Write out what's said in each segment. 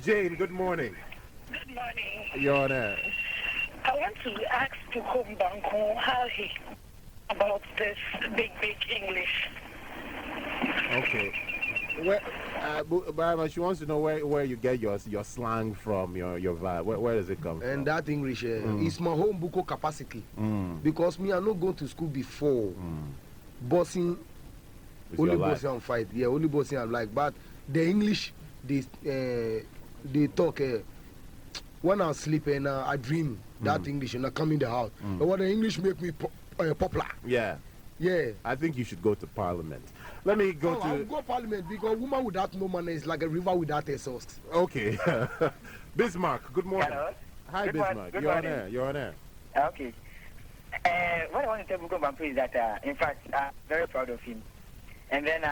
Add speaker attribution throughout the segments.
Speaker 1: Jane, good morning.
Speaker 2: Good morning.
Speaker 1: You're on air.
Speaker 2: I want to ask Bukom Banku how he about this big English.
Speaker 1: Okay. But she wants to know where you get your slang from, your vibe. Where does it come from?
Speaker 3: And that English is my home buko capacity. Because me, I not go to school before. Bossing, only bossing and fight. Yeah, only bossing and like. But the English, they talk. When I sleep and I dream that English and I come in the house. And what the English make me popular.
Speaker 1: Yeah.
Speaker 3: Yeah.
Speaker 1: I think you should go to Parliament. Let me go to...
Speaker 3: I'll go Parliament because a woman without no money is like a river without exhaust.
Speaker 1: Okay. Bismarck, good morning.
Speaker 4: Hello.
Speaker 1: Hi, Bismarck. You're on air. You're on air.
Speaker 4: Okay. What I want to tell Bukom Banku is that, in fact, I'm very proud of him. And then,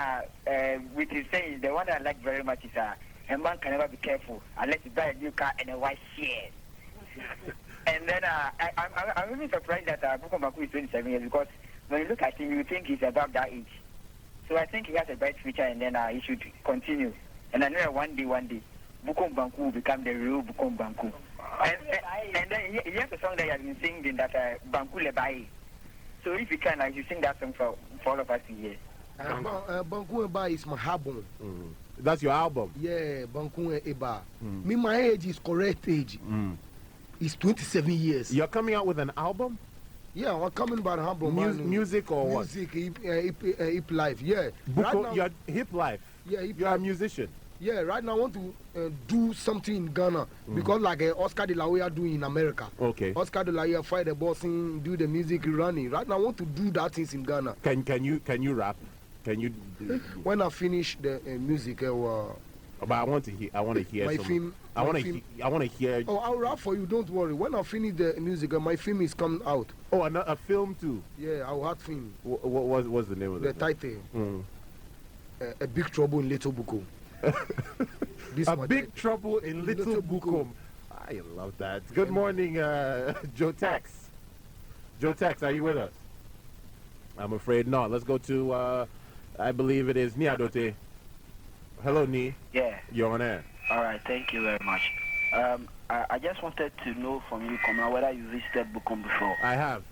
Speaker 4: with his saying, the one that I like very much is, a man can never be careful unless you buy a new car and a white shirt. And then, I'm really surprised that Bukom Banku is 27 years because when you look at him, you think he's above that age. So I think he has a bright future, and then he should continue. And I know one day, Bukom Banku will become the real Bukom Banku. And then he has a song that he has been singing that Banku Lebai. So if you can, you sing that song for all of us to hear.
Speaker 3: Banku Eba is my album.
Speaker 1: That's your album?
Speaker 3: Yeah, Banku Eba. Me, my age is correct age. It's 27 years.
Speaker 1: You're coming out with an album?
Speaker 3: Yeah, I'm coming by the album.
Speaker 1: Music or what?
Speaker 3: Music, hip life, yeah.
Speaker 1: Buko, right you're hip life?
Speaker 3: Yeah, hip
Speaker 1: you're
Speaker 3: life.
Speaker 1: A musician?
Speaker 3: Yeah, right now I want to do something in Ghana because like Oscar de la Hoya doing in America.
Speaker 1: Okay.
Speaker 3: Oscar de la Hoya fight the bossing, do the music running. Right now I want to do that things in Ghana.
Speaker 1: Can you rap? Can you?
Speaker 3: When I finish the music,
Speaker 1: but I want to hear. I want to hear.
Speaker 3: My film.
Speaker 1: I want to hear.
Speaker 3: Oh, I'll rap for you. Don't worry. When I finish the music, my film is coming out.
Speaker 1: Oh, a film too.
Speaker 3: Yeah, I'll have film.
Speaker 1: What's the name of
Speaker 3: the title? A Big Trouble in Little Bukom.
Speaker 1: A Big Trouble in Little Bukom. I love that. Good morning, Joe Tex. Joe Tex, are you with us? I'm afraid not. Let's go to. I believe it is Niadote. Hello, Ni.
Speaker 4: Yeah.
Speaker 1: You're on air.
Speaker 4: All right. Thank you very much. I just wanted to know from you, Komla, whether you visited Bukom before.
Speaker 1: I have.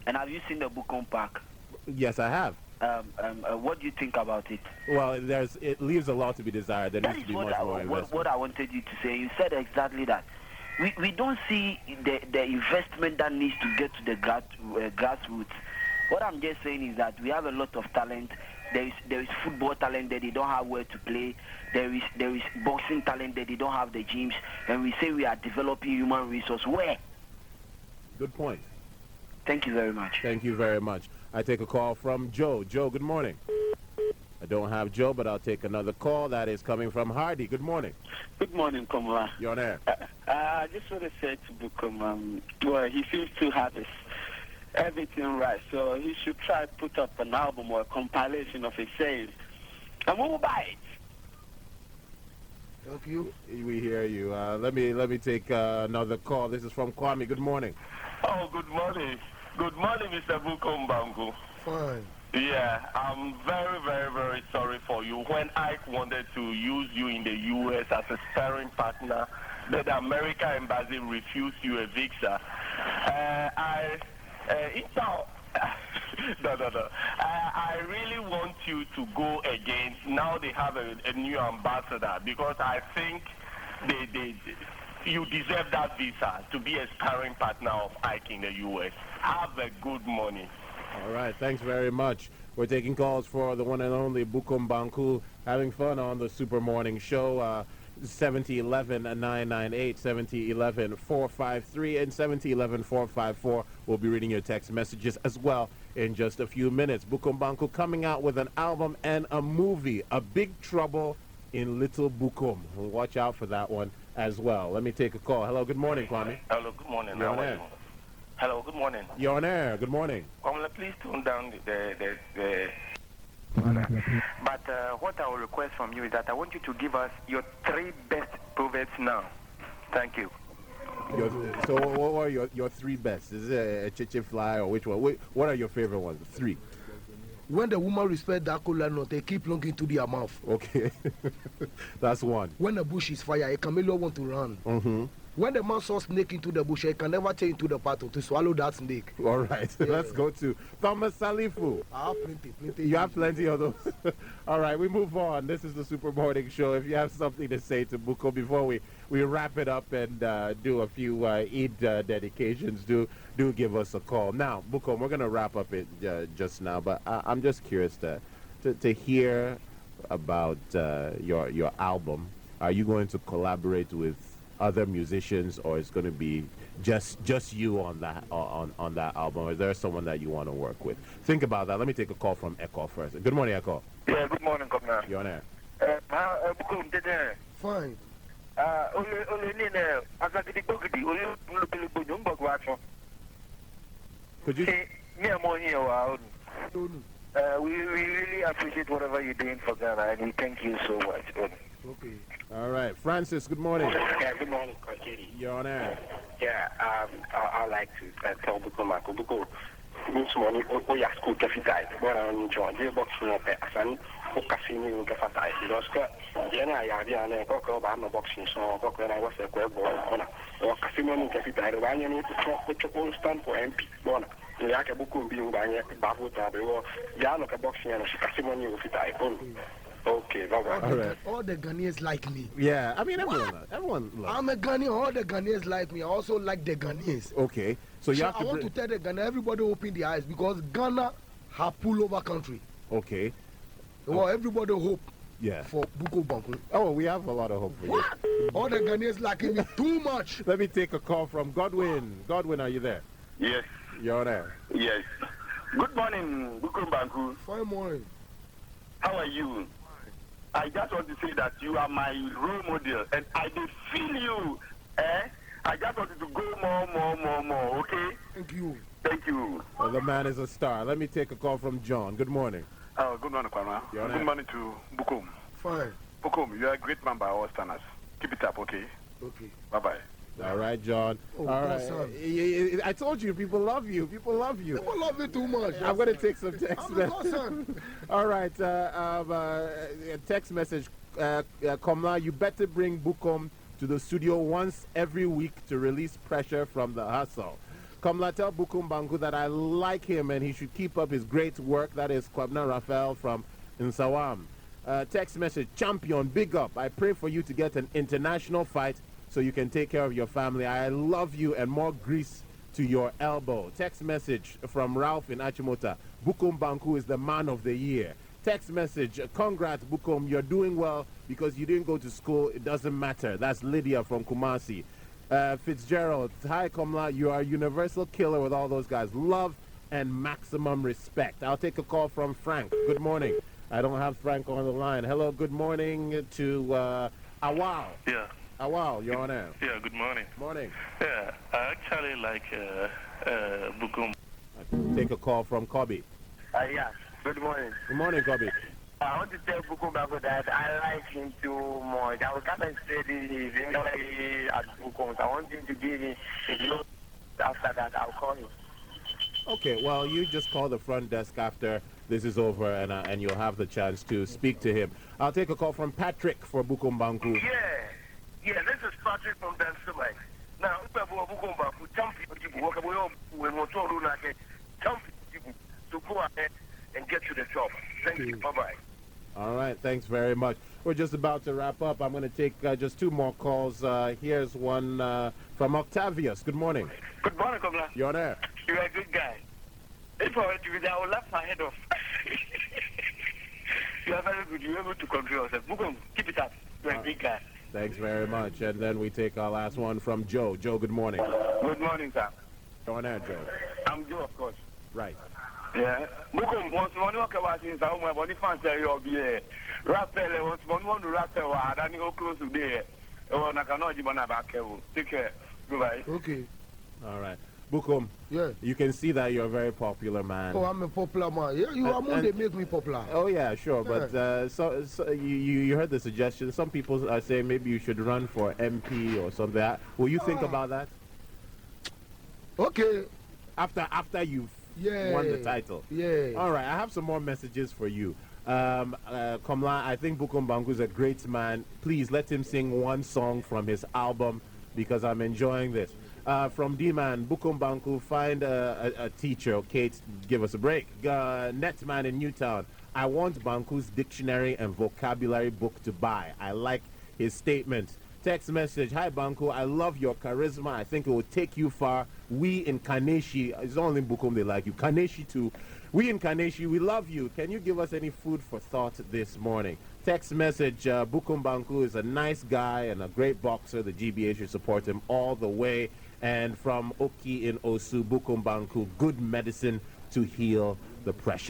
Speaker 4: And have you seen the Bukom Park?
Speaker 1: Yes, I have.
Speaker 4: What do you think about it?
Speaker 1: Well, it leaves a lot to be desired. There needs to be much more investment.
Speaker 4: What I wanted you to say. You said exactly that. We don't see the investment that needs to get to the grassroots. What I'm just saying is that we have a lot of talent. There is football talent that they don't have where to play. There is boxing talent that they don't have the gyms. And we say we are developing human resource. Where?
Speaker 1: Good point.
Speaker 4: Thank you very much.
Speaker 1: Thank you very much. I take a call from Joe. Joe, good morning. I don't have Joe, but I'll take another call. That is coming from Hardy. Good morning.
Speaker 5: Good morning, Komla.
Speaker 1: You're on air.
Speaker 5: I just want to say to Bukom, well, he seems to have everything right, so he should try to put up an album or a compilation of his sayings, and we will buy it.
Speaker 3: Thank you.
Speaker 1: We hear you. Let me take another call. This is from Kwame. Good morning.
Speaker 6: Oh, good morning. Good morning, Mr. Bukom Banku.
Speaker 3: Fine.
Speaker 6: Yeah, I'm very, very, very sorry for you. When Ike wanted to use you in the U.S. as a sparring partner, the American embassy refused you a visa. I really want you to go again. Now they have a new ambassador because I think you deserve that visa to be a sparring partner of Ike in the U.S. Have a good morning.
Speaker 1: All right, thanks very much. We're taking calls for the one and only Bukom Banku, having fun on the Super Morning Show. 7011-998, 7011-453, and 7011-454. We'll be reading your text messages as well in just a few minutes. Bukom Banku coming out with an album and a movie, A Big Trouble in Little Bukom. Watch out for that one as well. Let me take a call. Hello, good morning, Kwame.
Speaker 6: Hello, good morning.
Speaker 1: You're on air.
Speaker 6: Hello, good morning.
Speaker 1: You're on air. Good morning.
Speaker 6: Please tone down the But what I will request from you is that I want you to give us your 3 best proverbs now. Thank you.
Speaker 1: So what are your 3 best? Is it a Keche fly or which one? What are your favorite ones? 3.
Speaker 3: When the woman respect that kola nut, they keep looking to their mouth.
Speaker 1: Okay. That's one.
Speaker 3: When the bush is fire, a chameleon want to run.
Speaker 1: Mm-hmm.
Speaker 3: When the man saw snake into the bush, he can never change into the path to swallow that snake.
Speaker 1: All right.
Speaker 3: Yeah.
Speaker 1: Let's go to Thomas Salifu.
Speaker 3: I have plenty.
Speaker 1: You have plenty of those. All right, we move on. This is the Super Morning Show. If you have something to say to Buko before we wrap it up and do a few Eid dedications, do give us a call. Now, Buko, we're going to wrap up it just now, but I'm just curious to hear about your album. Are you going to collaborate with other musicians, or it's going to be just you on that on that album? Or is there someone that you want to work with? Think about that. Let me take a call from Echo first. Good morning, Echo.
Speaker 7: Yeah, good morning, Komla.
Speaker 1: You're on air.
Speaker 3: Fine.
Speaker 1: Could you?
Speaker 7: We really appreciate whatever you're doing for Ghana, and we thank you so much.
Speaker 3: Okay.
Speaker 1: All right, Francis. Good morning.
Speaker 8: Yeah, good morning, Kwesi.
Speaker 1: You're on air.
Speaker 8: Yeah, I'd like to tell Bukom Banku because this morning, we are school cafe where I'm John. They box from a person who can me cafe because then I have a cocoa about boxing, so when I was a queer boy, or Casimon cafe, I need to talk with your own stand for MP. The Akabukum being by Babuta, or Yanoka boxing and Casimon with it. Okay, bye-bye.
Speaker 3: All the Ghanaians like me.
Speaker 1: Yeah, I mean everyone loves.
Speaker 3: I'm a Ghanaian. All the Ghanaians like me. I also like the Ghanaians.
Speaker 1: Okay, so you have to.
Speaker 3: I want to tell the Ghana, everybody open their eyes because Ghana have pull over country.
Speaker 1: Okay.
Speaker 3: Well, everybody hope.
Speaker 1: Yeah.
Speaker 3: For Bukom Banku.
Speaker 1: Oh, we have a lot of hope for you.
Speaker 3: All the Ghanaians liking me too much.
Speaker 1: Let me take a call from Godwin. Godwin, are you there?
Speaker 6: Yes.
Speaker 1: You're there.
Speaker 6: Yes. Good morning, Bukom Banku.
Speaker 3: Fine morning.
Speaker 6: How are you? I just want to say that you are my role model, and I do feel you. I just wanted to go more, okay?
Speaker 3: Thank you.
Speaker 6: Thank you.
Speaker 1: Well, the man is a star. Let me take a call from John. Good morning.
Speaker 9: Good morning, Kwama. Good morning to Bukom.
Speaker 3: Fine.
Speaker 9: Bukom, you are a great man by all standards. Keep it up, okay?
Speaker 3: Okay.
Speaker 9: Bye-bye.
Speaker 1: All right, John.
Speaker 3: Oh,
Speaker 1: all right. I told you, people love you. People love you.
Speaker 3: People love me too much.
Speaker 1: I'm going to take some text message. All right. Text message. Komla, you better bring Bukom to the studio once every week to release pressure from the hustle. Komla, tell Bukom Banku that I like him and he should keep up his great work. That is Kwabena Raphael from Nsawam. Text message. Champion, big up. I pray for you to get an international fight so you can take care of your family. I love you and more grease to your elbow. Text message from Ralph in Achimota. Bukom Banku is the man of the year. Text message. Congrats, Bukom. You're doing well because you didn't go to school. It doesn't matter. That's Lydia from Kumasi. Fitzgerald. Hi, Komla. You are a universal killer with all those guys. Love and maximum respect. I'll take a call from Frank. Good morning. I don't have Frank on the line. Hello, good morning to Awal.
Speaker 10: Yeah.
Speaker 1: Wow, you're on air.
Speaker 10: Yeah, good morning.
Speaker 1: Morning.
Speaker 10: Yeah, I actually like Bukom.
Speaker 1: Take a call from Kobe.
Speaker 7: Yeah, good morning.
Speaker 1: Good morning, Kobe.
Speaker 7: I want to tell Bukom Banku that I like him too much. I will come and study his English at Bukom. I want him to give me a note. After that, I'll call him.
Speaker 1: Okay, well, you just call the front desk after this is over, and you'll have the chance to speak to him. I'll take a call from Patrick for Bukom Banku.
Speaker 7: Yeah, this is Patrick from Dansumai. Now, Bukom Banku, champion to go ahead and get to the job. Thank you. Bye-bye.
Speaker 1: All right, thanks very much. We're just about to wrap up. I'm going to take just two more calls. Here's one from Octavius. Good morning.
Speaker 7: Good morning, Komla.
Speaker 1: You're on air.
Speaker 7: You're a good guy. If I were to be there, I would laugh my head off. You are very good. You're able to control yourself. Bukom, keep it up. You're a big guy.
Speaker 1: Thanks very much. And then we take our last one from Joe. Joe, good morning.
Speaker 7: Good morning, sir.
Speaker 1: You're on air, Joe.
Speaker 7: I'm Joe, of course.
Speaker 1: Right.
Speaker 7: Yeah. Bukom, once one walk about in Sao, my body fans tell you, be a rapper, once one want to rapper, I don't go close to there. Oh, I cannot even have a cable. Take care. Goodbye.
Speaker 3: Okay.
Speaker 1: All right. Bukom,
Speaker 3: yeah,
Speaker 1: you can see that you're a very popular man.
Speaker 3: Oh, I'm a popular man. Yeah, you are more, they make me popular.
Speaker 1: Oh, yeah, sure.
Speaker 3: Yeah.
Speaker 1: But so you heard the suggestion. Some people are saying maybe you should run for MP or something. Will you think about that?
Speaker 3: Okay.
Speaker 1: After you've won the title.
Speaker 3: Yeah.
Speaker 1: All right, I have some more messages for you. Komla, I think Bukom Banku is a great man. Please let him sing one song from his album because I'm enjoying this. From D-Man, Bukom Banku, find a teacher, okay, give us a break. Netman in Newtown, I want Banku's dictionary and vocabulary book to buy. I like his statement. Text message, hi Banku, I love your charisma. I think it will take you far. We in Kaneshi, it's only in Bukom they like you. Kaneshi too. We in Kaneshi, we love you. Can you give us any food for thought this morning? Text message, Bukom Banku is a nice guy and a great boxer. The GBA should support him all the way. And from Oki in Osu, Bukom Banku, good medicine to heal the pressure.